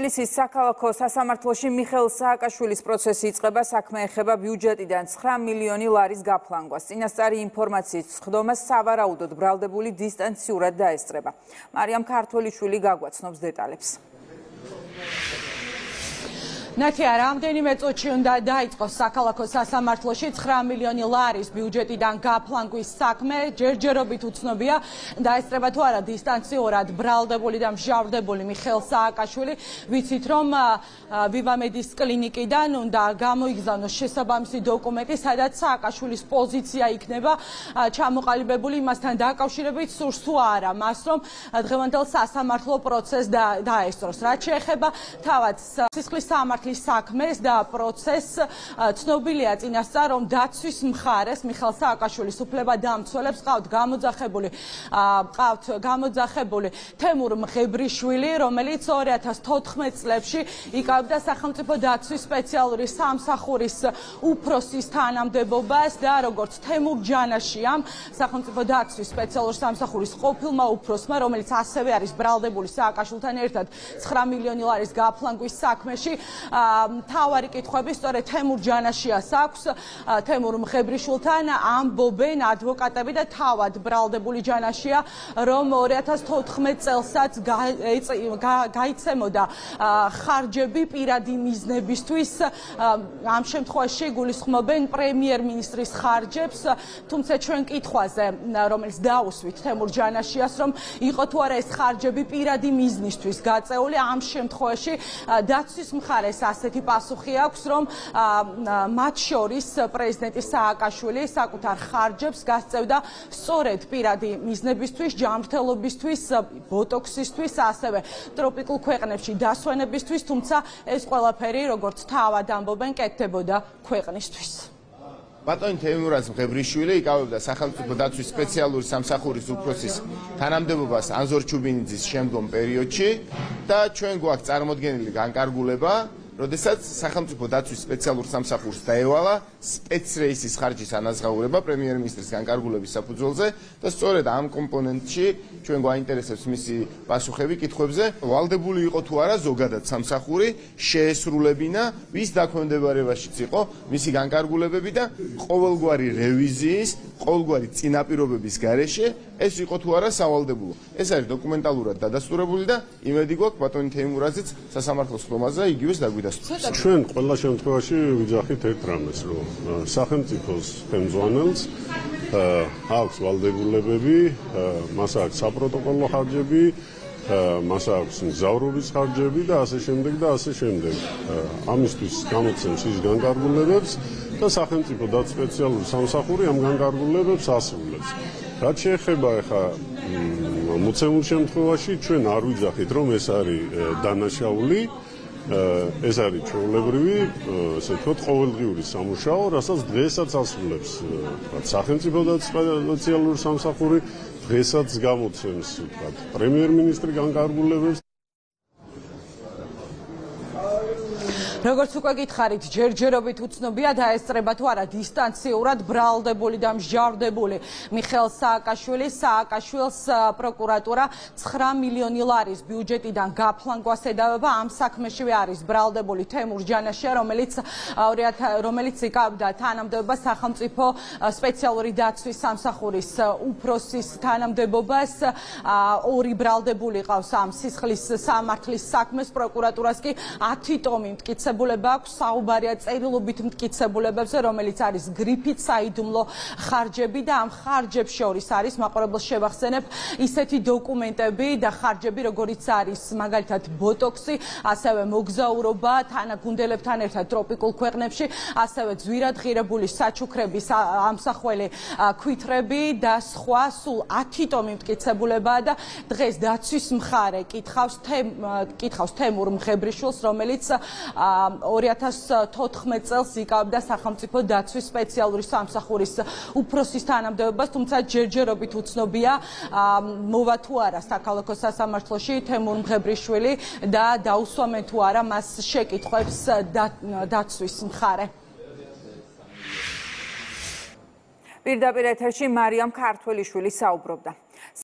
თბილისის საქალაქო სასამართლოში მიხეილ სააკაშვილის პროცესი იწყება. საქმე ეხება ბიუჯეტიდან 9 მილიონი ლარის გაფლანგვას. წინასწარი ინფორმაციით სხდომა სავარაუდოდ ბრალდებული დისტანციურად დაესწრება. მარიამ ქართველიშვილი გაგვაცნობს დეტალებს. ნათია, რამდენიმე წუთში უნდა დაიწყოს საქალაქო სასამართლოში 9 მილიონი ლარის ბიუჯეტიდან გაფლანგვის საქმე. ჯერჯერობით უცნობია დაესწრება თუ არა დისტანციურად ბრალდებული და მსჯავრდებული მიხეილ სააკაშვილი. ვიცით, რომ ვივამედის კლინიკიდან უნდა გამოიგზავნოს შესაბამისი დოკუმენტი, სადაც სააკაშვილის პოზიცია იქნება ჩამოყალიბებული იმასთან დაკავშირებით, სურს თუ არა მას, რომ დღევანდელ სასამართლო პროცესს დაესწროს. რაც შეეხება თავად სისხლის სამართლის საქმეს და პროცესს, ცნობილია წინასწარ, რომ დაცვის მხარეს მიხეილ სააკაშვილის უფლებადამცველებს ყავთ გამოძახებული თემურ მღებრიშვილი, რომელიც 2014 წლებში იკავებდა სახელმწიფო დაცვის სპეციალური სამსახურის უფროსის თანამდებობას და როგორც თემურ ჯანაშიამ, სახელმწიფო დაცვის სპეციალური სამსახურის ყოფილმა უფროსმა, რომელიც ასევე არის ბრალდებული სააკაშვილთან ერთად 9 მილიონი ლარის გაფლანგვის საქმეში, მთავარი კითხვები სწორედ თემურ ჯანაშიას აქვს. თემურ მღებრიშვილთან ამბობენ ადვოკატები და თავად ბრალდებული ჯანაშია, რომ 2014 წელსაც გაიცემოდა ხარჯები პირადი მიზნებისთვის. ამ შემთხვევაში გულისხმობენ პრემიერ-მინისტრის ხარჯებს, თუმცა ჩვენ კითხვაზე, რომელიც დაუსვით თემურ ჯანაშიას, რომ იყო თუ არა ეს ხარჯები პირადი მიზნისთვის გაწეული, ამ შემთხვევაში დაცვის მხარეს ასეთი პასუხი აქვს, რომ მათ შორის პრეზიდენტი სააკაშვილი საკუთარ ხარჯებს გასწევდა სწორედ პირადი მიზნებისთვის, ჯანმრთელობისთვის, ბოტოქსისთვის, ასევე ტროპიკულ ქვეყნებში დასვენებისთვის, თუმცა ეს ყველაფერი, როგორც თავად ამბობენ, კეთდებოდა ქვეყნისთვის. ბატონი თემურაზ მღებრიშვილი იკავებდა სახელმწიფო დაცვის სპეციალური სამსახურის უფროსის თანამდებობას ანზორ ჩუბინიძის შემდგომ პერიოდში და ჩვენ გვაქვს წარმოდგენილი განკარგულება, როდესაც სახელმწიფო დაცვის სპეციალურ სამსახურს დაევალა სპეცრეისის ხარჯის ანაზღაურება პრემიერ-მინისტრის განკარგულების საფუძველზე და სწორედ ამ კომპონენტში ჩვენ გვაინტერესებს მისი პასუხები კითხვებზე, ვალდებული იყო თუ არა ზოგადად სამსახური შეესრულებინა ვის დაქვემდებარებაშიც იყო მისი განკარგულებები და ყოველგვარი რევიზიის, ყოველგვარი წინაპირობების გარეშე ეს იყო თუ არა სავალდებულო. ეს არის დოკუმენტალურად დადასტურებული და იმედი გვაქვს ბატონი თეიმურაზიც სასამართლოს ხდომაზე იგივეს დაგვიდა. ჩვენ ყველა შემთხვევაში ვიძახით ერთ რამეს, რომ სახელმწიფოს ხელმძღვანელს აქვს ვალდებულებები, მას აქვს საპროტოკოლო ხარჯები, მას აქვს მგზავრობის ხარჯები და ასე შემდეგ და ასე შემდეგ. ამისთვის გამოცემს ის განკარგულებებს და სახელმწიფო დაცვის სპეციალური სამსახური ამ განკარგულებებს ასრულებს. რაც შეეხება ახლა მოცემულ შემთხვევაში ჩვენ არ ვიძახით, რომ ეს არის დანაშაული. ეს არის ჩვეულებრივი, ესე ვთქვათ, ყოველდღიური სამუშაო, რასაც დღესაც ასრულებს სახელმწიფო დაცვის სპეციალური სამსახური, დღესაც გამოცემს, ვთქვათ, პრემიერ-მინისტრი განკარგულებებს. როგორც უკვე გითხარით, ჯერჯერობით უცნობია დაესწრება თუ არა დისტანციურად ბრალდებული და მსჯავრდებული მიხეილ სააკაშვილის. სააკაშვილს პროკურატურა 9 მილიონი ლარის ბიუჯეტიდან გაფლანგვას ედავება. ამ საქმეშივე არის ბრალდებული თემურ ჯანაშია, რომელიც იკავებდა თანამდებობას სახელმწიფო სპეციალური დაცვის სამსახურის უფროსის თანამდებობას. ორი ბრალდებული ყავს ამ სისხლის სამართლის საქმეს. პროკურატურას კი 10 ტომი მტკიცება აქვს საუბარია წერილობით მტკიცებულებებზე, რომელიც არის გრიფით საიდუმლო ხარჯები და ამ ხარჯებს შორის არის მაყურებელს შევახსენებ ისეთი დოკუმენტები და ხარჯები, როგორიც არის მაგალითად ბოტოქსი, ასევე მოგზაურობა თანაგუნდელებთან ერთად ტროპიკულ ქვეყნებში, ასევე ძვირადღირებული საჩუქრების ამსახველი ქვითრები და სხვა სულ 10 ტომი მტკიცებულებაა და დღეს დაცვის მხარე კითხავს თემურ მღებრიშვილს, რომელიც 2014 წელს იკავებდა სახელმწიფო დაცვის სპეციალური სამსახურის უფროსის თანამდებობას, თუმცა ჯერჯერობით უცნობია მოვა თუ არა საქალაქო სასამართლოში თემურ მღებრიშვილი და დაუსვამენ თუ არა მას შეკითხვებს დაცვის მხარე. პირდაპირ ეთერში მარიამ ქართველიშვილი საუბრობდა.